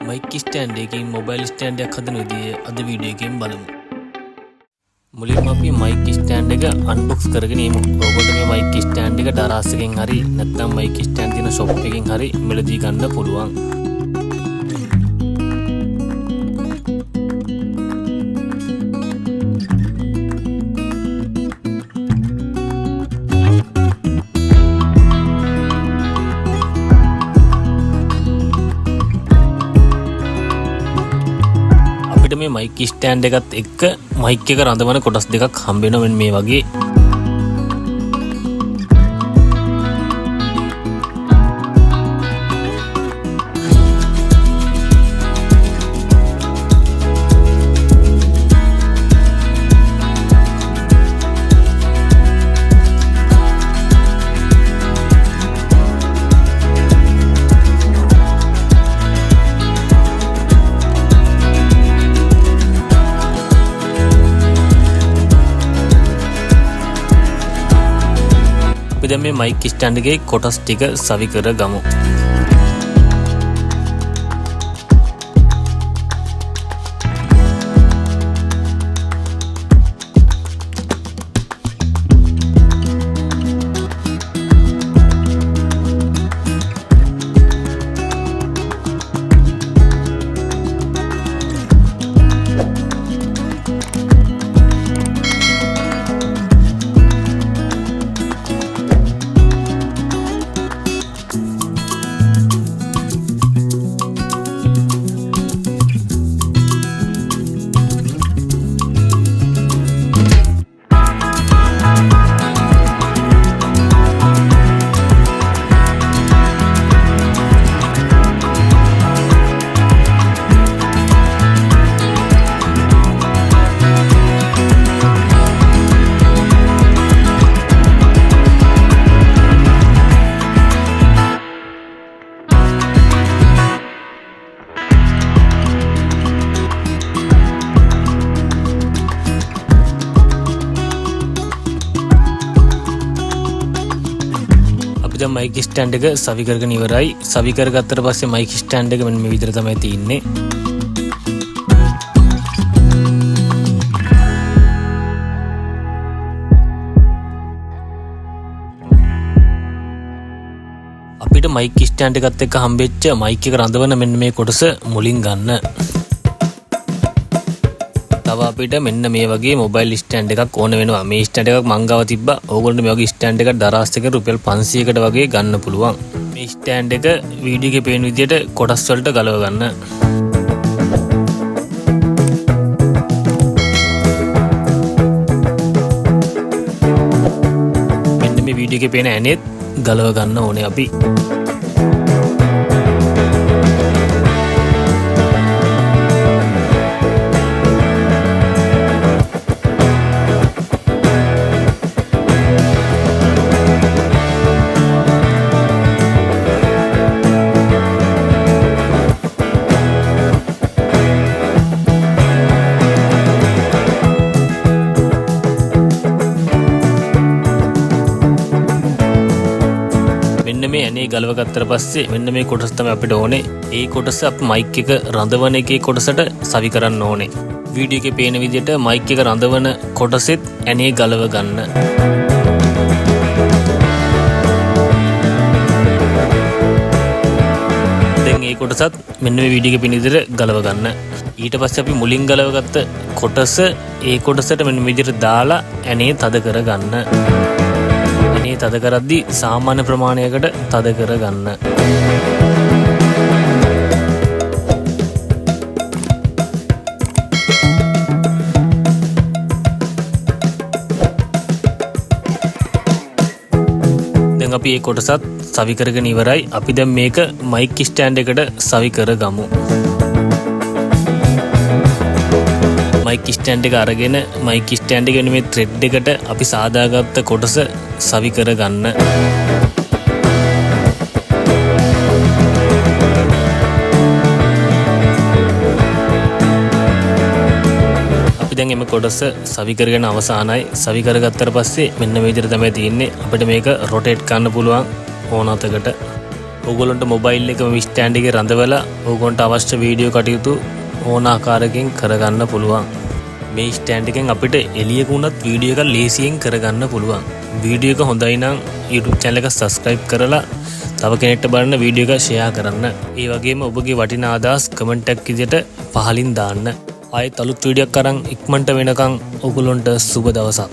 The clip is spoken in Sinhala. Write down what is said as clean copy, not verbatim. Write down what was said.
මයික් ස්ටෑන්ඩ් එකකින් මොබයිල් ස්ටෑන්ඩ් එකක් හදන විදිය අද වීඩියෝ එකෙන් බලමු. මුලින්ම අපි මයික් ස්ටෑන්ඩ් එක අන්බොක්ස් කරගෙන ඉමු. ඔයගොල්ලෝ මේ මයික් ස්ටෑන්ඩ් එක ඩරාස් එකෙන් හරි නැත්නම් මයික් ස්ටෑන්ඩ් තියෙන ෂොප් එකකින් හරි මිලදී ගන්න පුළුවන්. මේ මයික් ස්ටෑන්ඩ් එකත් එක්ක මයික් එක රඳවන කොටස් දෙකක් හම්බ වෙනවා මේ වගේ. අපි දැන් මේ මයික් ස්ටෑන්ඩ් එකේ කොටස් ටික සවි කර ගමු. දැන් මයික් ස්ටෑන්ඩ් එක සවි කරගෙන ඉවරයි. සවි කරගත්තට පස්සේ මයික් ස්ටෑන්ඩ් එක මෙන්න මේ විදිහට තමයි තියෙන්නේ. අපිට මයික් ස්ටෑන්ඩ් එකත් එක්ක හම්බෙච්ච මයික් එක රඳවන මෙන්න මේ කොටස මුලින් ගන්න. තව අපිට මෙන්න මේ වගේ මොබයිල් ස්ටෑන්ඩ් එකක් ඕන වෙනවා. මේ ස්ටෑන්ඩ් එකක් මං ගාව තිබ්බා. ඕගොල්ලෝ මේ වගේ ස්ටෑන්ඩ් එකක් දරාස් එක රුපියල් 500කට වගේ ගන්න පුළුවන්. මේ ස්ටෑන්ඩ් එක වීඩියෝ එකේ පේන විදිහට කොටස් වලට ගලව ගන්න. මෙන්න මේ වීඩියෝ එකේ පේන ඇනෙත් ගලව ගන්න ඕනේ අපි. මේ ඇනේ ගලව ගත්තට පස්සේ මෙන්න මේ කොටස තමයි අපිට ඕනේ. ඒ කොටස අපි මයික් එක රඳවන එකේ කොටසට සවි කරන්න ඕනේ. වීඩියෝ එකේ පේන විදිහට මයික් එක රඳවන කොටසෙත් ඇනේ ගලව ගන්න. දැන් මේ කොටසත් මෙන්න මේ වීඩියෝ එකේ පේන විදිහට ගලව ගන්න. ඊට පස්සේ අපි මුලින් ගලව ගත්ත කොටස ඒ කොටසට මෙන්න මේ විදිහට දාලා ඇනේ තද කර ගන්න. ඇනේ තද කරද්දී සාමාන්‍ය ප්‍රමාණයකට තද කර ගන්න. දැන් අපි මේ කොටසත් සවි කරගෙන ඉවරයි. අපි දැන් මේක මයික් ස්ටෑන්ඩ් එකට සවි කර ගමු. මයික් ස්ටෑන්ඩ් එක අරගෙන මයික් ස්ටෑන්ඩ් එකේ මේ ත්‍රෙඩ් එකට අපි සාදාගත්ත කොටස සවි කර ගන්න. අපි දැන් එම කොටස සවි කරගෙන අවසానයි. සවි කරගත්තට පස්සේ මෙන්න මේ විදිහට තමයි තියෙන්නේ. අපිට මේක රොටේට් කරන්න පුළුවන් ඕන අතකට. ඔයගොල්ලන්ට මොබයිල් එක මේ ස්ටෑන්ඩ් එකේ රඳවලා ඔයගොල්ලන්ට අවශ්‍ය වීඩියෝ කටයුතු ඕන ආකාරයකින් කරගන්න පුළුවන්. මේ ස්ටෑන්ඩ් එකෙන් අපිට එළියක වුණත් වීඩියෝ එකක් ලේසියෙන් කරගන්න පුළුවන්. වීඩියෝ එක හොඳයි නම් YouTube channel එක subscribe කරලා තව කෙනෙක්ට බලන්න වීඩියෝ එක share කරන්න. ඒ වගේම ඔබගේ වටිනා අදහස් කමෙන්ට් එකක් විදිහට පහලින් දාන්න. ආයෙත් අලුත් වීඩියෝ එකක් අරන් ඉක්මනට වෙනකන් ඔයගොල්ලන්ට සුබ දවසක්.